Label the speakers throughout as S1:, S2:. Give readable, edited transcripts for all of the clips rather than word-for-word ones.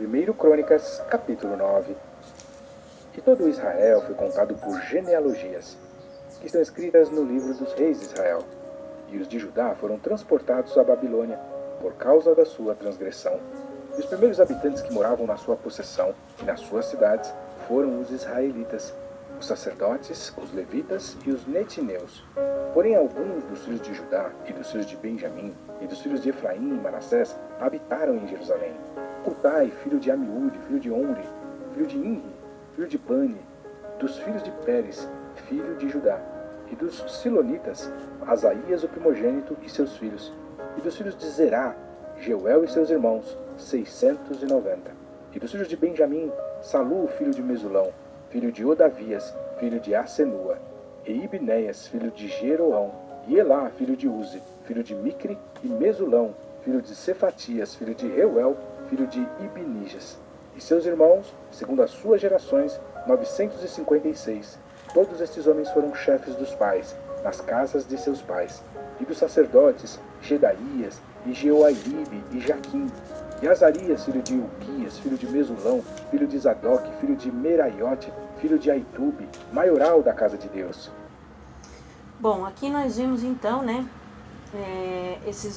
S1: 1 Crônicas, capítulo 9. E todo Israel foi contado por genealogias, que estão escritas no livro dos reis de Israel. E os de Judá foram transportados à Babilônia, por causa da sua transgressão. E os primeiros habitantes que moravam na sua possessão e nas suas cidades foram os israelitas, os sacerdotes, os levitas e os netineus. Porém alguns dos filhos de Judá e dos filhos de Benjamim e dos filhos de Efraim e Manassés habitaram em Jerusalém. Utai, filho de Amiúde, filho de Omri, filho de Inri, filho de Bani, dos filhos de Pérez, filho de Judá, e dos Silonitas, Asaías o primogênito e seus filhos, e dos filhos de Zerá, Jeuel e seus irmãos, 690. E dos filhos de Benjamim, Salu, filho de Mesulão, filho de Odavias, filho de Asenua, e Ibneias, filho de Jeroão, e Elá, filho de Uzi, filho de Micre, e Mesulão, filho de Cefatias, filho de Reuel, filho de Ibnijas, e seus irmãos, segundo as suas gerações, 956. Todos estes homens foram chefes dos pais, nas casas de seus pais, e dos sacerdotes, Gedaías, e Jeoairibe, e Jaquim, e Azarias, filho de Ilquias, filho de Mesulão, filho de Zadok, filho de Meraiote, filho de Aitube, maioral da casa de Deus.
S2: Bom, aqui nós vimos então,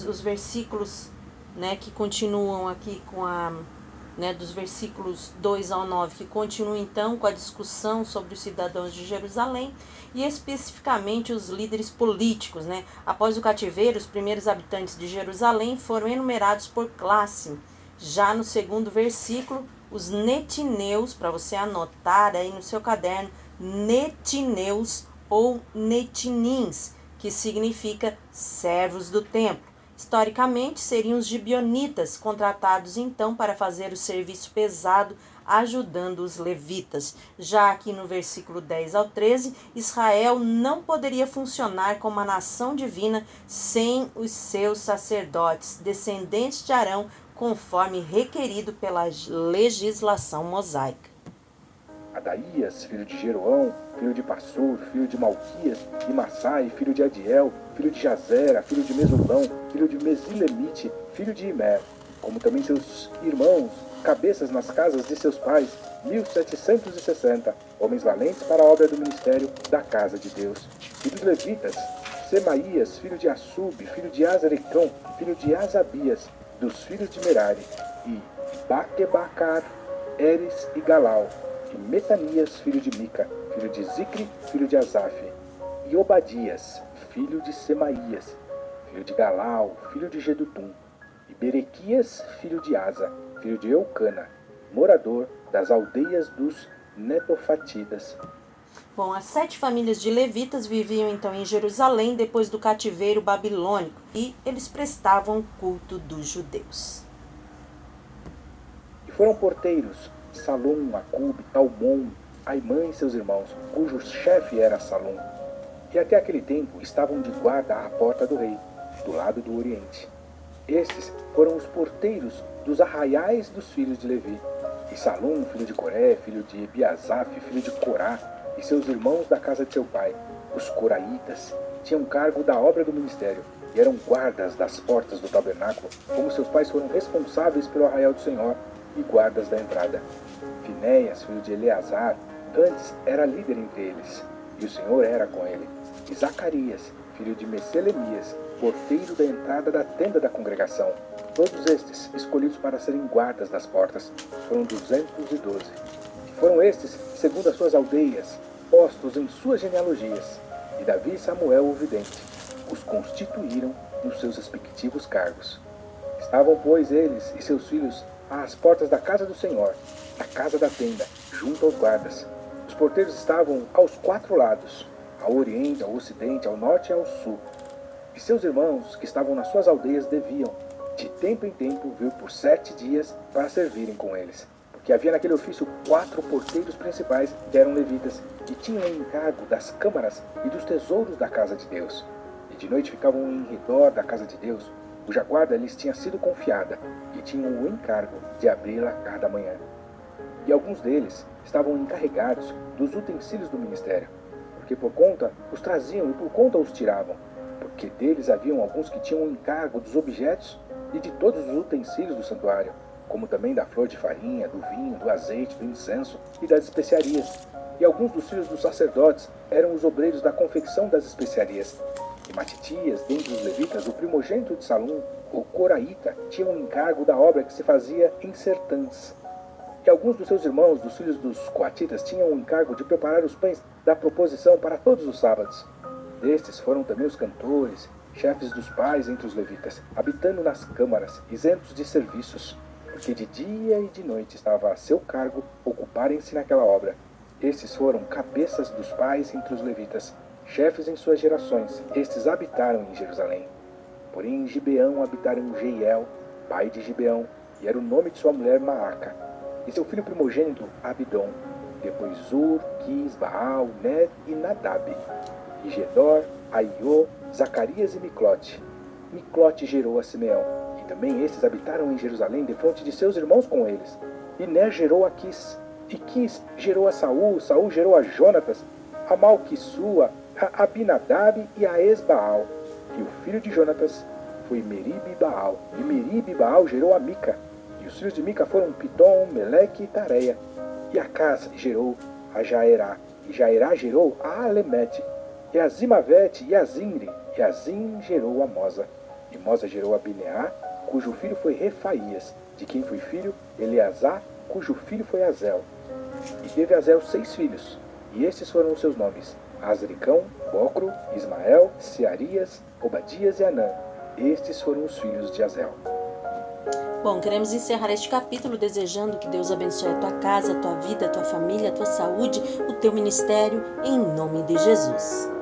S2: os versículos, que continuam aqui com dos versículos 2 ao 9, que continuam então com a discussão sobre os cidadãos de Jerusalém e especificamente os líderes políticos, Após o cativeiro, os primeiros habitantes de Jerusalém foram enumerados por classe. Já no segundo versículo, os netineus, para você anotar aí no seu caderno, netineus ou netinins, que significa servos do templo. Historicamente, seriam os gibeonitas, contratados então para fazer o serviço pesado, ajudando os levitas. Já aqui no versículo 10 ao 13, Israel não poderia funcionar como uma nação divina sem os seus sacerdotes, descendentes de Arão, conforme requerido pela legislação mosaica.
S1: Adaías, filho de Jeroão, filho de Passur, filho de Malquias, e Massai, filho de Adiel, filho de Jazera, filho de Mesulão, filho de Mesilemite, filho de Imer, como também seus irmãos, cabeças nas casas de seus pais, 1760, homens valentes para a obra do ministério da casa de Deus. E dos levitas, Semaías, filho de Assub, filho de Azaricão, filho de Asabias, dos filhos de Merari, e Baquebacar, Eres e Galau, e Metanias, filho de Mica, filho de Zicre, filho de Asaf, e Obadias, filho de Semaías, filho de Galau, filho de Gedutum, e Berequias, filho de Asa, filho de Eucana, morador das aldeias dos Netofatidas.
S2: Bom, as 7 famílias de levitas viviam então em Jerusalém depois do cativeiro babilônico e eles prestavam culto dos judeus.
S1: E foram porteiros Salum, Acube, Talmon, Aimã e seus irmãos, cujo chefe era Salum. E até aquele tempo estavam de guarda à porta do rei, do lado do oriente. Estes foram os porteiros dos arraiais dos filhos de Levi. E Salum, filho de Coré, filho de Ebiasaf, filho de Corá, e seus irmãos da casa de seu pai, os coraitas, tinham cargo da obra do ministério e eram guardas das portas do tabernáculo, como seus pais foram responsáveis pelo arraial do Senhor e guardas da entrada. Finéias, filho de Eleazar, antes era líder entre eles, e o Senhor era com ele. E Zacarias, filho de Meselemias, porteiro da entrada da tenda da congregação. Todos estes, escolhidos para serem guardas das portas, foram 212. Foram estes, segundo as suas aldeias, postos em suas genealogias. E Davi e Samuel, o vidente, os constituíram nos seus respectivos cargos. Estavam, pois, eles e seus filhos às portas da casa do Senhor, da casa da tenda, junto aos guardas. Os porteiros estavam aos 4 lados, ao oriente, ao ocidente, ao norte e ao sul. E seus irmãos, que estavam nas suas aldeias, deviam, de tempo em tempo, vir por 7 dias para servirem com eles. Porque havia naquele ofício 4 porteiros principais, que eram levitas, e tinham o encargo das câmaras e dos tesouros da casa de Deus. E de noite ficavam em redor da casa de Deus, cuja guarda lhes tinha sido confiada, e tinham o encargo de abri-la cada manhã. E alguns deles estavam encarregados dos utensílios do ministério, porque por conta os traziam e por conta os tiravam, porque deles haviam alguns que tinham o encargo dos objetos e de todos os utensílios do santuário, como também da flor de farinha, do vinho, do azeite, do incenso e das especiarias. E alguns dos filhos dos sacerdotes eram os obreiros da confecção das especiarias. E Matitias, dentre os levitas, o primogênito de Salum, o coraíta, tinha um encargo da obra que se fazia em sertãs. E alguns dos seus irmãos, dos filhos dos coatitas, tinham o encargo de preparar os pães da proposição para todos os sábados. Destes foram também os cantores, chefes dos pais entre os levitas, habitando nas câmaras, isentos de serviços, porque de dia e de noite estava a seu cargo ocuparem-se naquela obra. Estes foram cabeças dos pais entre os levitas, chefes em suas gerações. Estes habitaram em Jerusalém. Porém em Gibeão habitaram Jeiel, pai de Gibeão, e era o nome de sua mulher Maaca, e seu filho primogênito Abidom, depois Zur, Quis, Baal, Ner e Nadab, e Gedor, Aiô, Zacarias e Miclote. Miclote gerou a Simeão, e também estes habitaram em Jerusalém defronte de seus irmãos com eles. E Ner gerou a Quis, e Quis gerou a Saul, Saul gerou a Jonatas, a Malquissua, a Abinadab e a Esbaal. E o filho de Jonatas foi Meribe e Baal, e Meribe e Baal gerou a Mica. E os filhos de Mica foram Pitom, Meleque e Tareia. E Acás gerou a Jaerá, e Jaerá gerou a Alemete, e a Zimavete e a Zimri, e a Zim gerou a Mosa. E Mosa gerou a Bineá, cujo filho foi Refaías, de quem foi filho Eleazar, cujo filho foi Azel. E teve Azel 6 filhos, e estes foram os seus nomes: Azricão, Bocro, Ismael, Searias, Obadias e Anã. Estes foram os filhos de Azel.
S2: Bom, queremos encerrar este capítulo desejando que Deus abençoe a tua casa, a tua vida, a tua família, a tua saúde, o teu ministério, em nome de Jesus.